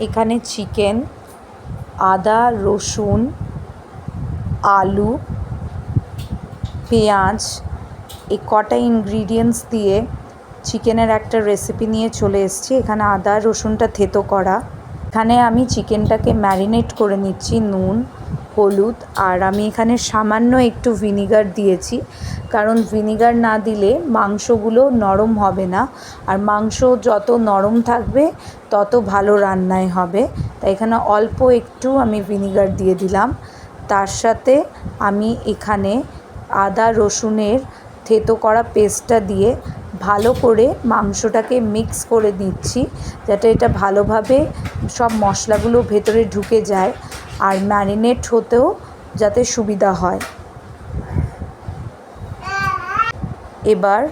এখানে চিকেন, আদা রসুন, আলু, পেঁয়াজ এই কটা ইনগ্রিডিয়েন্টস দিয়ে চিকেনের একটা রেসিপি নিয়ে চলে এসেছি। এখানে আদা রসুনটা থেতো করা। এখানে আমি চিকেনটাকে ম্যারিনেট করে নিচ্ছি নুন, হলুদ, আর আমি এখানে সামান্য একটু ভিনিগার দিয়েছি, কারণ ভিনিগার না দিলে মাংসগুলো নরম হবে না, আর মাংস যত নরম থাকবে তত ভালো রান্নায় হবে। তাই এখানে অল্প একটু আমি ভিনিগার দিয়ে দিলাম। তার সাথে আমি এখানে আদা রসুনের থেতো করা পেস্টটা দিয়ে ভালো করে মাংসটাকে মিক্স করে দিচ্ছি, যাতে এটা ভালোভাবে সব মশলাগুলো ভেতরে ঢুকে যায় আর ম্যারিনেট হতেও যাতে সুবিধা হয়। এবার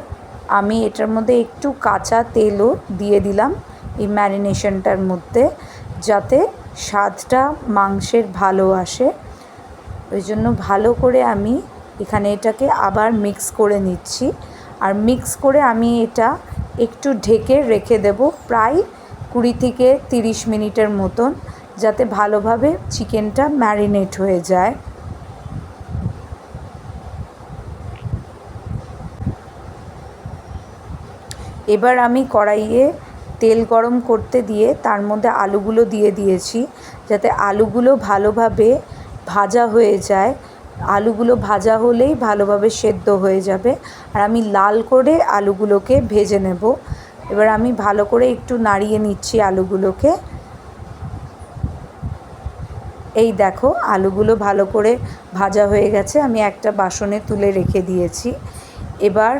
আমি এটার মধ্যে একটু কাঁচা তেলও দিয়ে দিলাম এই ম্যারিনেশনটার মধ্যে, যাতে স্বাদটা মাংসের ভালো আসে। ওই জন্য ভালো করে আমি এখানে এটাকে আবার মিক্স করে নিচ্ছি, আর মিক্স করে আমি এটা একটু ঢেকে রেখে দেব প্রায় 20 থেকে 30 মিনিটের মতন, যাতে ভালোভাবে চিকেনটা ম্যারিনেট হয়ে যায়। এবার আমি কড়াইয়ে তেল গরম করতে দিয়ে তার মধ্যে আলুগুলো দিয়ে দিয়েছি, যাতে আলুগুলো ভালোভাবে ভাজা হয়ে যায়। আলুগুলো ভাজা হলেই ভালোভাবে সেদ্ধ হয়ে যাবে, আর আমি লাল করে আলুগুলোকে ভেজে নেব। এবার আমি ভালো করে একটু নাড়িয়ে নিচ্ছি আলুগুলোকে। এই দেখো আলুগুলো ভালো করে ভাজা হয়ে গেছে, আমি একটা বাসনে তুলে রেখে দিয়েছি। এবার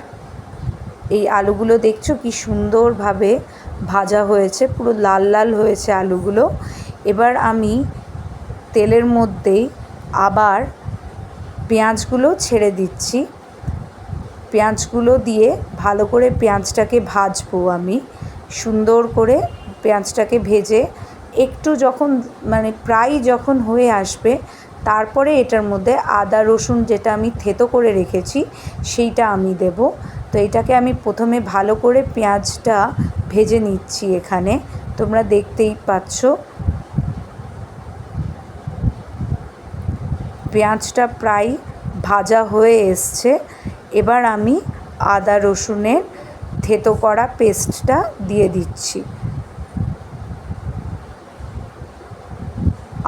এই আলুগুলো দেখছো কি সুন্দরভাবে ভাজা হয়েছে, পুরো লাল লাল হয়েছে আলুগুলো। এবার আমি তেলের মধ্যেই আবার পেঁয়াজগুলো ছেড়ে দিচ্ছি। পেঁয়াজগুলো দিয়ে ভালো করে পেঁয়াজটাকে ভাজবো আমি, সুন্দর করে পেঁয়াজটাকে ভেজে একটু যখন প্রায় যখন হয়ে আসবে, তারপরে এটার মধ্যে আদা রসুন যেটা আমি থেতো করে রেখেছি সেইটা আমি দেব। তো এটাকে আমি প্রথমে ভালো করে পেঁয়াজটা ভেজে নিচ্ছি। এখানে তোমরা দেখতেই পাচ্ছ পেঁয়াজটা প্রায় ভাজা হয়ে এসছে। এবার আমি আদা রসুনের থেতো করা পেস্টটা দিয়ে দিচ্ছি।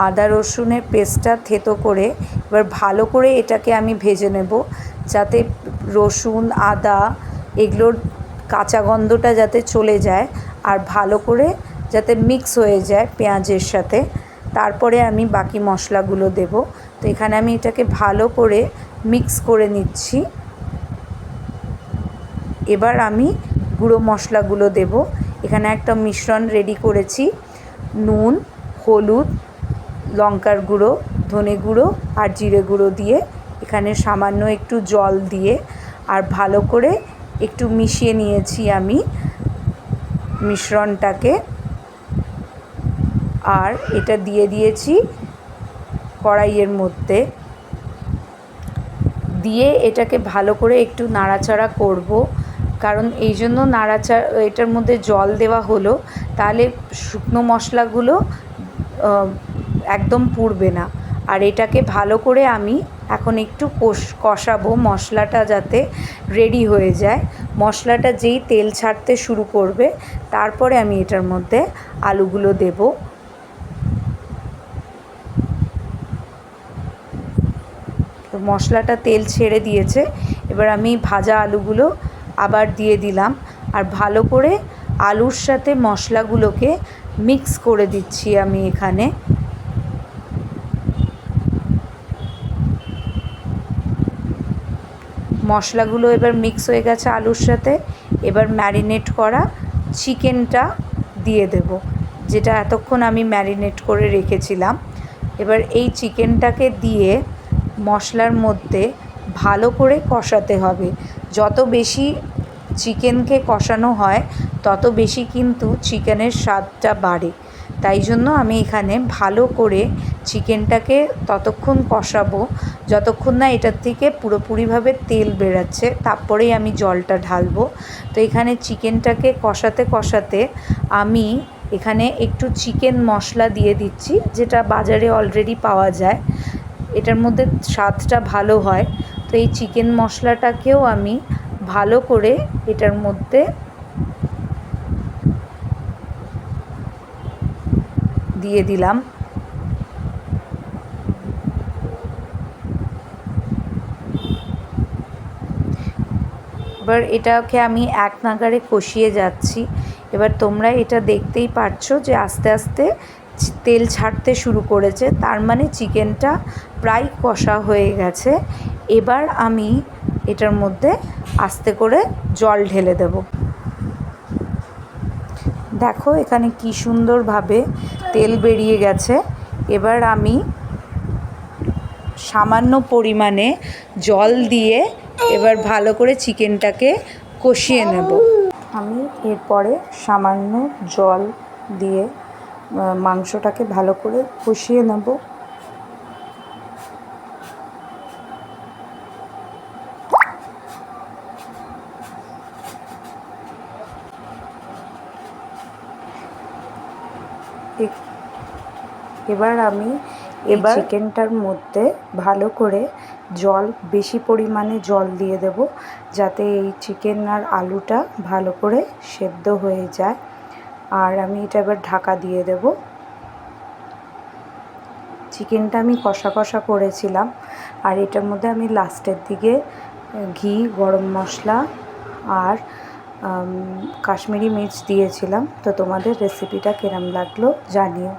আদা রসুনের পেস্টটা থেতো করে এবার ভালো করে এটাকে আমি ভেজে নেব, যাতে রসুন আদা এগুলোর কাঁচা গন্ধটা যাতে চলে যায় আর ভালো করে যাতে মিক্স হয়ে যায় পেঁয়াজের সাথে। তারপরে আমি বাকি মশলাগুলো দেব। তো এখানে আমি এটাকে ভালো করে মিক্স করে নিচ্ছি। এবার আমি গুঁড়ো মশলাগুলো দেব। এখানে একটা মিশ্রণ রেডি করেছি, নুন, হলুদ, লঙ্কার গুঁড়ো, ধনে গুঁড়ো আর জিরে গুঁড়ো দিয়ে, এখানে সামান্য একটু জল দিয়ে আর ভালো করে একটু মিশিয়ে নিয়েছি আমি মিশ্রণটাকে। আর এটা দিয়ে দিয়েছি কড়াইয়ের মধ্যে, দিয়ে এটাকে ভালো করে একটু নাড়াচাড়া করব, কারণ এই জন্য এটার মধ্যে জল দেওয়া হলো, তাহলে শুকনো মশলাগুলো একদম পুড়বে না। আর এটাকে ভালো করে আমি এখন একটু কষাবো, মশলাটা যাতে রেডি হয়ে যায়। মশলাটা যেই তেল ছাড়তে শুরু করবে, তারপরে আমি এটার মধ্যে আলুগুলো দেব। তো মশলাটা তেল ছেড়ে দিয়েছে, এবার আমি ভাজা আলুগুলো আবার দিয়ে দিলাম, আর ভালো করে আলুর সাথে মশলাগুলোকে মিক্স করে দিচ্ছি আমি এখানে। মশলাগুলো এবার মিক্স হয়ে গেছে আলুর সাথে। এবার ম্যারিনেট করা চিকেনটা দিয়ে দেব, যেটা এতক্ষণ আমি ম্যারিনেট করে রেখেছিলাম। এবার এই চিকেনটাকে দিয়ে মশলার মধ্যে ভালো করে কষাতে হবে। যত বেশি চিকেনকে কষানো হয় তত বেশি কিন্তু চিকেনের স্বাদটা বাড়ে। তাই জন্য আমি এখানে ভালো করে চিকেনটাকে ততক্ষণ কষাবো যতক্ষণ না এটার থেকে পুরোপুরিভাবে তেল বেরোচ্ছে, তারপরেই আমি জলটা ঢালবো। তো এখানে চিকেনটাকে কষাতে কষাতে আমি এখানে একটু চিকেন মশলা দিয়ে দিচ্ছি, যেটা বাজারে অলরেডি পাওয়া যায়। এটার মধ্যে স্বাদটা ভালো হয়। তো এই চিকেন মশলাটাকেও আমি ভালো করে এটার মধ্যে দিয়ে দিলাম। এবার এটাকে আমি এক নাগাড়ে কষিয়ে যাচ্ছি। এবার তোমরা এটা দেখতেই পারছো যে আস্তে আস্তে তেল ছাড়তে শুরু করেছে, তার মানে চিকেনটা প্রায় কষা হয়ে গেছে। এবার আমি এটার মধ্যে আস্তে করে জল ঢেলে দেব। দেখো এখানে কি সুন্দরভাবে তেল বেরিয়ে গেছে। এবার আমি সামান্য পরিমাণে জল দিয়ে এবার ভালো করে চিকেনটাকে কষিয়ে নেব। আমি এরপরে সামান্য জল দিয়ে মাংসটাকে ভালো করে কষিয়ে নেব। এবার আমি চিকেনটার মধ্যে ভালো করে বেশি পরিমাণে জল দিয়ে দেব, যাতে এই চিকেন আর আলুটা ভালো করে সেদ্ধ হয়ে যায়। আর আমি এটা এবার ঢাকা দিয়ে দেব। চিকেনটা আমি কষা কষা করেছিলাম, আর এটার মধ্যে আমি লাস্টের দিকে ঘি, গরম মশলা আর কাশ্মীরি মির্চ দিয়েছিলাম। তো তোমাদের রেসিপিটা কিরম লাগলো জানিও।